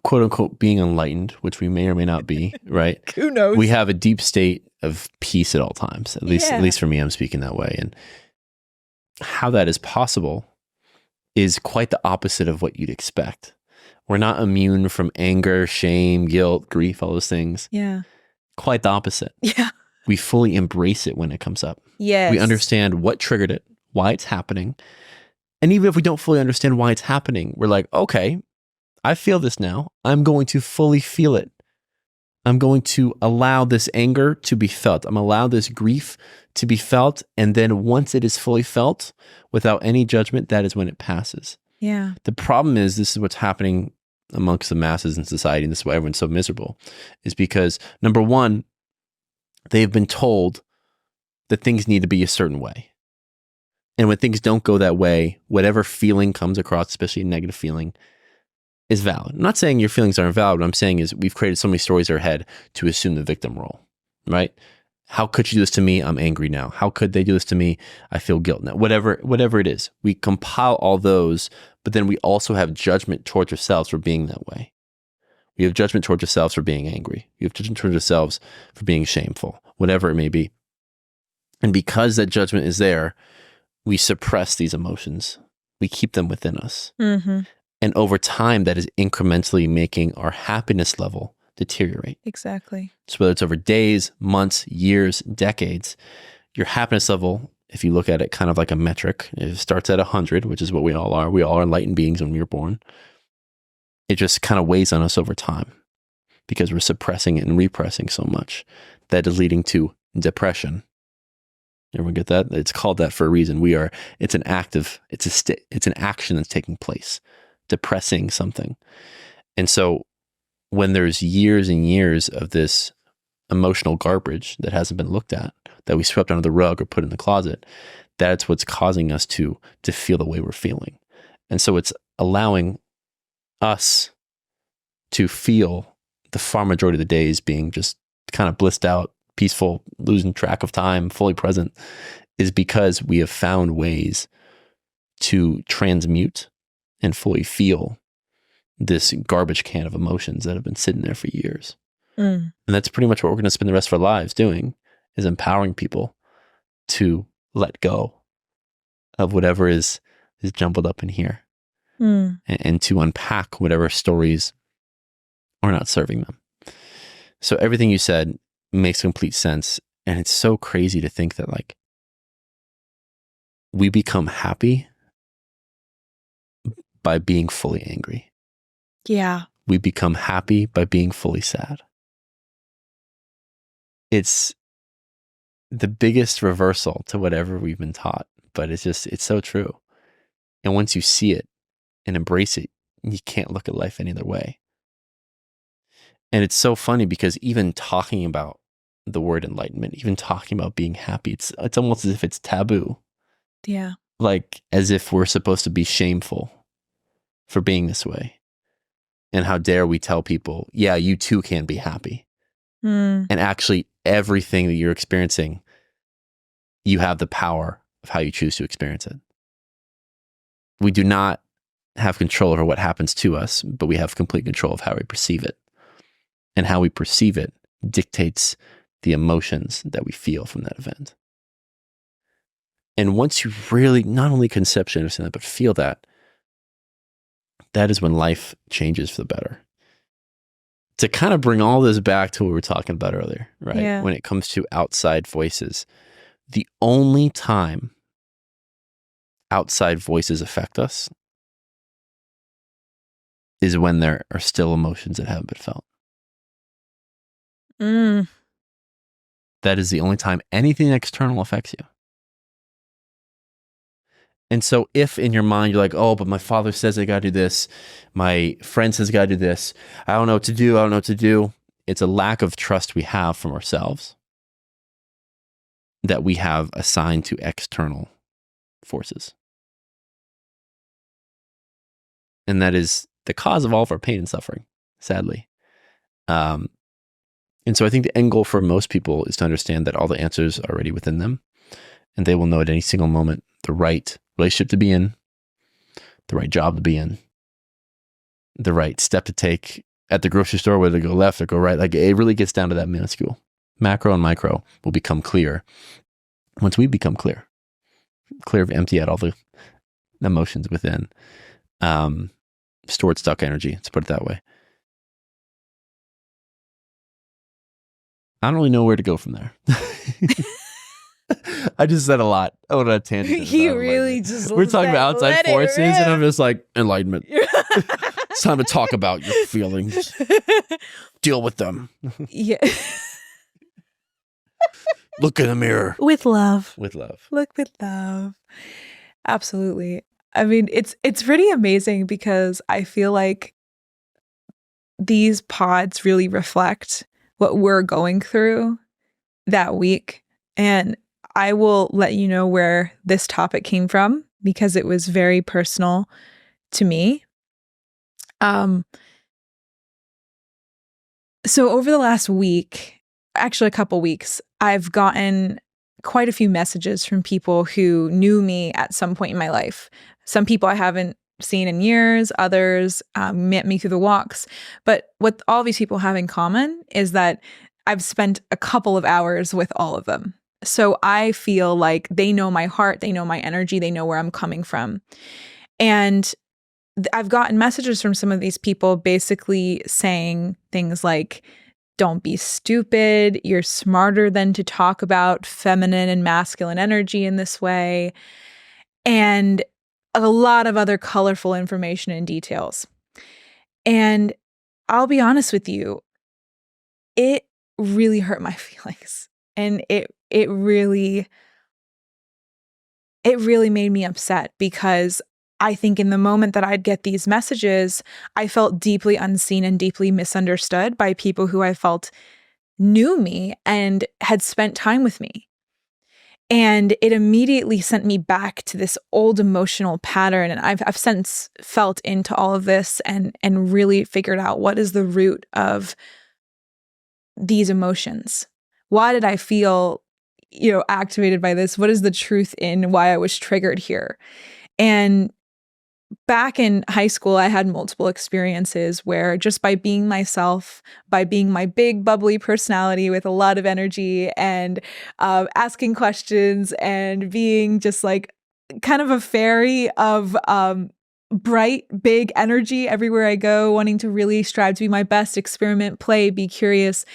quote unquote, being enlightened, which we may or may not be, right? Who knows? We have a deep state of peace at all times. At least for me, I'm speaking that way. And how that is possible is quite the opposite of what you'd expect. We're not immune from anger, shame, guilt, grief, all those things. Yeah. Quite the opposite. Yeah. We fully embrace it when it comes up. Yes. We understand what triggered it, why it's happening. And even if we don't fully understand why it's happening, we're like, okay, I feel this now. I'm going to fully feel it. I'm going to allow this anger to be felt. I'm allow this grief to be felt. And then once it is fully felt, without any judgment, that is when it passes. Yeah. The problem is, this is what's happening amongst the masses in society, and this is why everyone's so miserable, is because, number one, they've been told that things need to be a certain way. And when things don't go that way, whatever feeling comes across, especially a negative feeling, is valid. I'm not saying your feelings aren't valid. What I'm saying is we've created so many stories in our head to assume the victim role, right? How could you do this to me? I'm angry now. How could they do this to me? I feel guilt now. Whatever it is, we compile all those, but then we also have judgment towards ourselves for being that way. We have judgment towards ourselves for being angry. We have judgment towards ourselves for being shameful, whatever it may be. And because that judgment is there, we suppress these emotions. We keep them within us. Mm-hmm. And over time, that is incrementally making our happiness level deteriorate. Exactly. So whether it's over days, months, years, decades, your happiness level, if you look at it kind of like a metric, it starts at 100, which is what we all are. We all are enlightened beings when we were born. It just kind of weighs on us over time because we're suppressing it and repressing so much that is leading to depression. Everyone get that? It's called that for a reason. It's an action that's taking place, depressing something. And so when there's years and years of this emotional garbage that hasn't been looked at, that we swept under the rug or put in the closet, that's what's causing us to feel the way we're feeling. And so it's allowing us to feel the far majority of the days being just kind of blissed out, peaceful, losing track of time, fully present, is because we have found ways to transmute and fully feel this garbage can of emotions that have been sitting there for years. And that's pretty much what we're going to spend the rest of our lives doing, is empowering people to let go of whatever is jumbled up in here, and to unpack whatever stories are not serving them. So everything you said makes complete sense. And it's so crazy to think that like we become happy by being fully angry. Yeah. We become happy by being fully sad. It's the biggest reversal to whatever we've been taught, but it's so true. And once you see it and embrace it, you can't look at life any other way. And it's so funny because even talking about the word enlightenment, even talking about being happy, it's almost as if it's taboo. Yeah. Like as if we're supposed to be shameful for being this way. And how dare we tell people, yeah, you too can be happy. And actually everything that you're experiencing, you have the power of how you choose to experience it. We do not have control over what happens to us, but we have complete control of how we perceive it. And how we perceive it dictates the emotions that we feel from that event. And once you really not only conceptually understand that, but feel that, that is when life changes for the better. To kind of bring all this back to what we were talking about earlier, right? Yeah. When it comes to outside voices, the only time outside voices affect us is when there are still emotions that haven't been felt. That is the only time anything external affects you. And so if in your mind, you're like, oh, but my father says I got to do this. My friend says I got to do this. I don't know what to do. I don't know what to do. It's a lack of trust we have from ourselves that we have assigned to external forces. And that is the cause of all of our pain and suffering, sadly. And so I think the end goal for most people is to understand that all the answers are already within them, and they will know at any single moment the right relationship to be in, the right job to be in, the right step to take at the grocery store, whether to go left or go right. Like it really gets down to that minuscule. Macro and micro will become clear once we become clear of empty out all the emotions within, stored stuck energy, let's put it that way. I don't really know where to go from there. I just said a lot. I went on a tangent. He really just We're talking about outside forces, and I'm just like, enlightenment. Yeah. It's time to talk about your feelings. Deal with them. Yeah. Look in the mirror. With love. With love. Look with love. Absolutely. I mean, it's pretty amazing because I feel like these pods really reflect what we're going through that week. And I will let you know where this topic came from because it was very personal to me. So over the last week, actually a couple weeks, I've gotten quite a few messages from people who knew me at some point in my life. Some people I haven't seen in years, others met me through the walks. But what all these people have in common is that I've spent a couple of hours with all of them. So I feel like they know my heart, they know my energy, they know where I'm coming from. And I've gotten messages from some of these people basically saying things like, don't be stupid, you're smarter than to talk about feminine and masculine energy in this way, and a lot of other colorful information and details. And I'll be honest with you, it really hurt my feelings. And it really made me upset because I think in the moment that I'd get these messages, I felt deeply unseen and deeply misunderstood by people who I felt knew me and had spent time with me. And it immediately sent me back to this old emotional pattern. And I've since felt into all of this and really figured out what is the root of these emotions. why did I feel, activated by this? What is the truth in why I was triggered here? And back in high school, I had multiple experiences where just by being myself, by being my big, bubbly personality with a lot of energy and asking questions and being just like kind of a fairy of bright, big energy everywhere I go, wanting to really strive to be my best, experiment, play, be curious.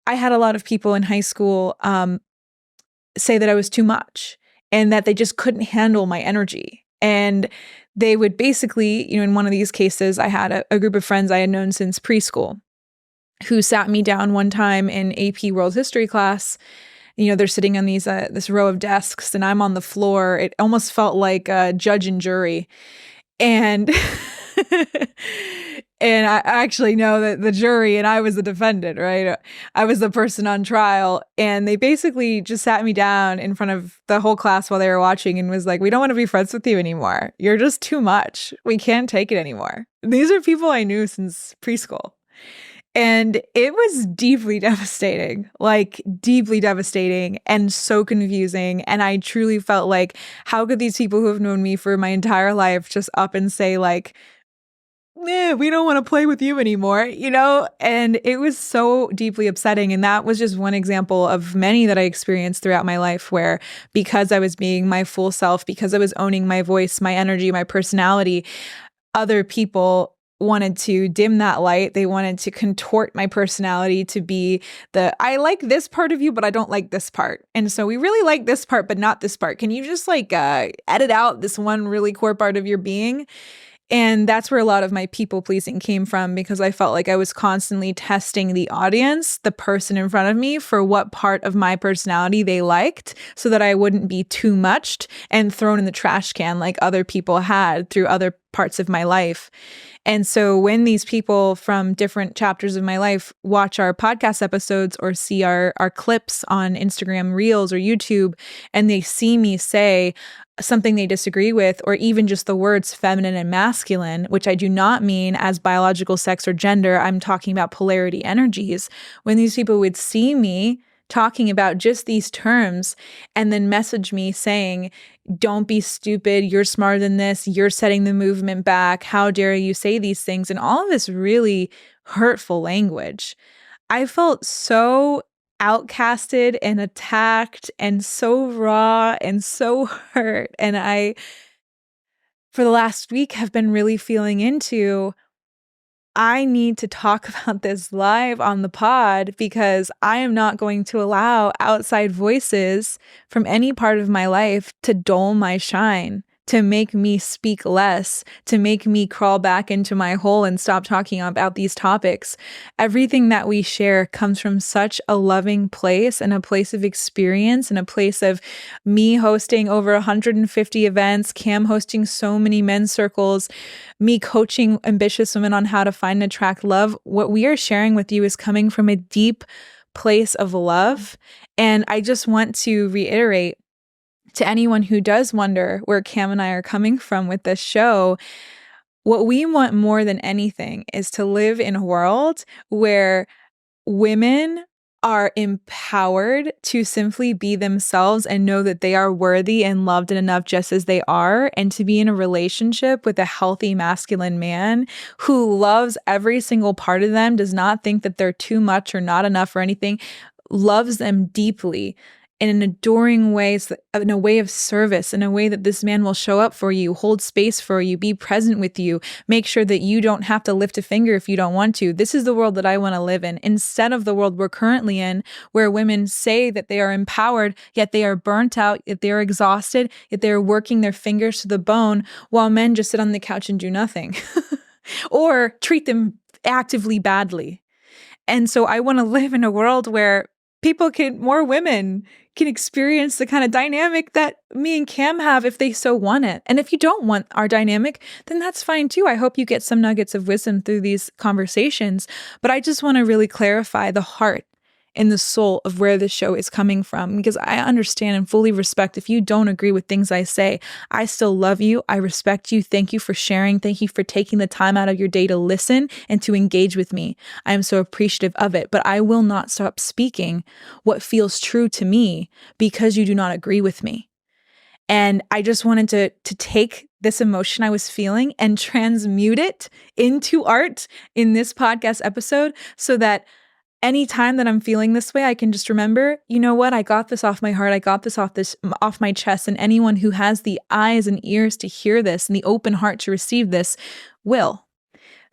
I had a lot of people in high school say that I was too much and that they just couldn't handle my energy. And they would basically, in one of these cases, I had a group of friends I had known since preschool who sat me down one time in AP World History class. They're sitting on this row of desks and I'm on the floor. It almost felt like a judge and jury. And and I actually know that the jury and I was the defendant, right? I was the person on trial. And they basically just sat me down in front of the whole class while they were watching and was like, we don't want to be friends with you anymore. You're just too much. We can't take it anymore. These are people I knew since preschool. And it was deeply devastating, like deeply devastating and so confusing. And I truly felt like, how could these people who have known me for my entire life just up and say like, we don't want to play with you anymore, And it was so deeply upsetting. And that was just one example of many that I experienced throughout my life where because I was being my full self, because I was owning my voice, my energy, my personality, other people wanted to dim that light. They wanted to contort my personality to be I like this part of you, but I don't like this part. And so we really like this part, but not this part. Can you just edit out this one really core part of your being? And that's where a lot of my people pleasing came from, because I felt like I was constantly testing the audience, the person in front of me, for what part of my personality they liked so that I wouldn't be too much and thrown in the trash can like other people had through other parts of my life. And so when these people from different chapters of my life watch our podcast episodes or see our clips on Instagram Reels or YouTube, and they see me say something they disagree with, or even just the words feminine and masculine, which I do not mean as biological sex or gender, I'm talking about polarity energies. When these people would see me talking about just these terms and then message me saying, don't be stupid, you're smarter than this, you're setting the movement back, how dare you say these things, and all of this really hurtful language, I felt so outcasted and attacked and so raw and so hurt. And I, for the last week, have been really feeling into, I need to talk about this live on the pod because I am not going to allow outside voices from any part of my life to dull my shine, to make me speak less, to make me crawl back into my hole and stop talking about these topics. Everything that we share comes from such a loving place and a place of experience and a place of me hosting over 150 events, Cam hosting so many men's circles, me coaching ambitious women on how to find and attract love. What we are sharing with you is coming from a deep place of love. And I just want to reiterate to anyone who does wonder where Cam and I are coming from with this show, what we want more than anything is to live in a world where women are empowered to simply be themselves and know that they are worthy and loved and enough just as they are, and to be in a relationship with a healthy masculine man who loves every single part of them, does not think that they're too much or not enough or anything, loves them deeply in an adoring way, in a way of service, in a way that this man will show up for you, hold space for you, be present with you, make sure that you don't have to lift a finger if you don't want to. This is the world that I want to live in, instead of the world we're currently in, where women say that they are empowered, yet they are burnt out, yet they are exhausted, yet they are working their fingers to the bone, while men just sit on the couch and do nothing or treat them actively badly. And so I want to live in a world where more women can experience the kind of dynamic that me and Cam have if they so want it. And if you don't want our dynamic, then that's fine too. I hope you get some nuggets of wisdom through these conversations. But I just want to really clarify the heart in the soul of where this show is coming from, because I understand and fully respect if you don't agree with things I say. I still love you. I respect you. Thank you for sharing. Thank you for taking the time out of your day to listen and to engage with me. I am so appreciative of it, but I will not stop speaking what feels true to me because you do not agree with me. And I just wanted to take this emotion I was feeling and transmute it into art in this podcast episode so that anytime that I'm feeling this way, I can just remember, you know what? I got this off my heart. I got this off my chest. And anyone who has the eyes and ears to hear this and the open heart to receive this will.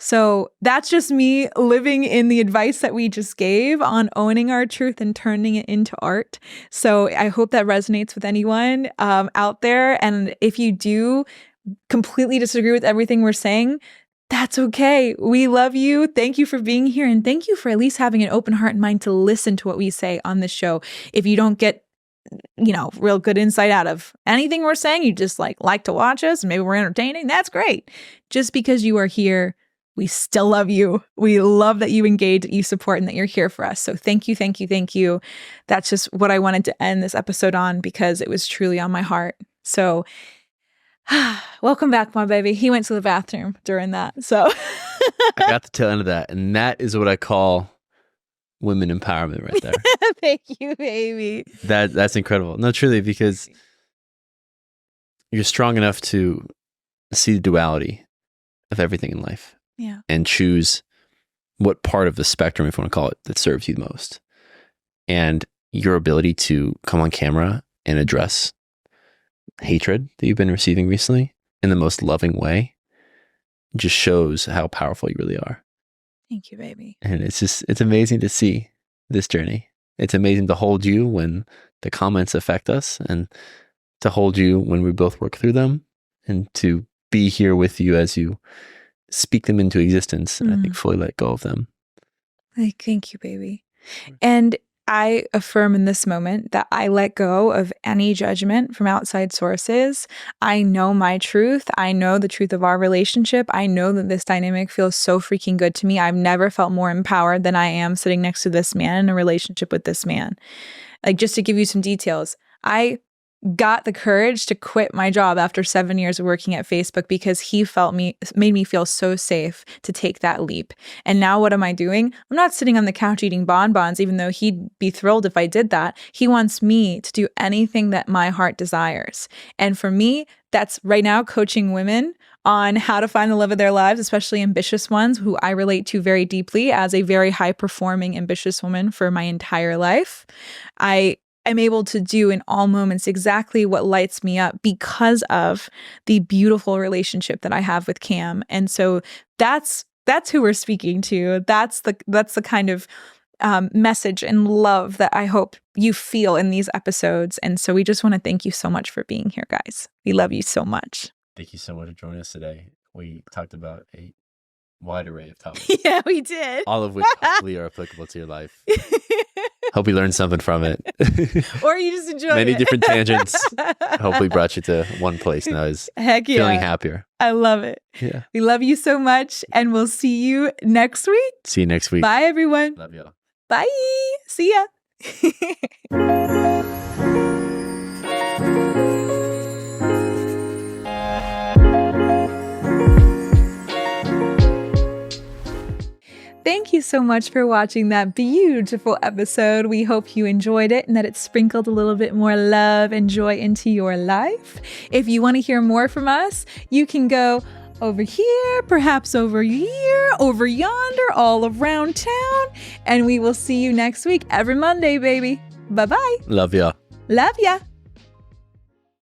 So that's just me living in the advice that we just gave on owning our truth and turning it into art. So I hope that resonates with anyone out there. And if you do completely disagree with everything we're saying, that's okay. We love you. Thank you for being here. And thank you for at least having an open heart and mind to listen to what we say on this show. If you don't get real good insight out of anything we're saying, you just like to watch us and maybe we're entertaining, that's great. Just because you are here, we still love you. We love that you engage, that you support, and that you're here for us. So thank you, thank you, thank you. That's just what I wanted to end this episode on because it was truly on my heart. So welcome back, my baby. He went to the bathroom during that. So I got the tail end of that. And that is what I call women empowerment right there. Thank you, baby. That's incredible. No, truly, because you're strong enough to see the duality of everything in life. Yeah. And choose what part of the spectrum, if you want to call it, that serves you the most. And your ability to come on camera and address hatred that you've been receiving recently in the most loving way just shows how powerful you really are. Thank you, baby. And it's amazing to see this journey. It's amazing to hold you when the comments affect us and to hold you when we both work through them and to be here with you as you speak them into existence and I think fully let go of them. Thank you, baby. And I affirm in this moment that I let go of any judgment from outside sources. I know my truth. I know the truth of our relationship. I know that this dynamic feels so freaking good to me. I've never felt more empowered than I am sitting next to this man in a relationship with this man. Like, just to give you some details, I got the courage to quit my job after 7 years of working at Facebook because he made me feel so safe to take that leap. And now what am I doing? I'm not sitting on the couch eating bonbons, even though he'd be thrilled if I did that. He wants me to do anything that my heart desires. And for me, that's right now coaching women on how to find the love of their lives, especially ambitious ones who I relate to very deeply as a very high-performing, ambitious woman for my entire life. I'm able to do in all moments exactly what lights me up because of the beautiful relationship that I have with Cam. And so that's who we're speaking to. That's the kind of message and love that I hope you feel in these episodes. And so we just want to thank you so much for being here, guys. We love you so much. Thank you so much for joining us today. We talked about a wide array of topics. Yeah, we did. All of which hopefully are applicable to your life. Hope you learned something from it. Or you just enjoyed Many it. different tangents. Hopefully brought you to one place now is Heck yeah. feeling happier. I love it. Yeah. We love you so much and we'll see you next week. See you next week. Bye, everyone. Love y'all. Bye. See ya. Thank you so much for watching that beautiful episode. We hope you enjoyed it and that it sprinkled a little bit more love and joy into your life. If you want to hear more from us, you can go over here, perhaps over here, over yonder, all around town. And we will see you next week, every Monday, baby. Bye-bye. Love y'all. Love ya.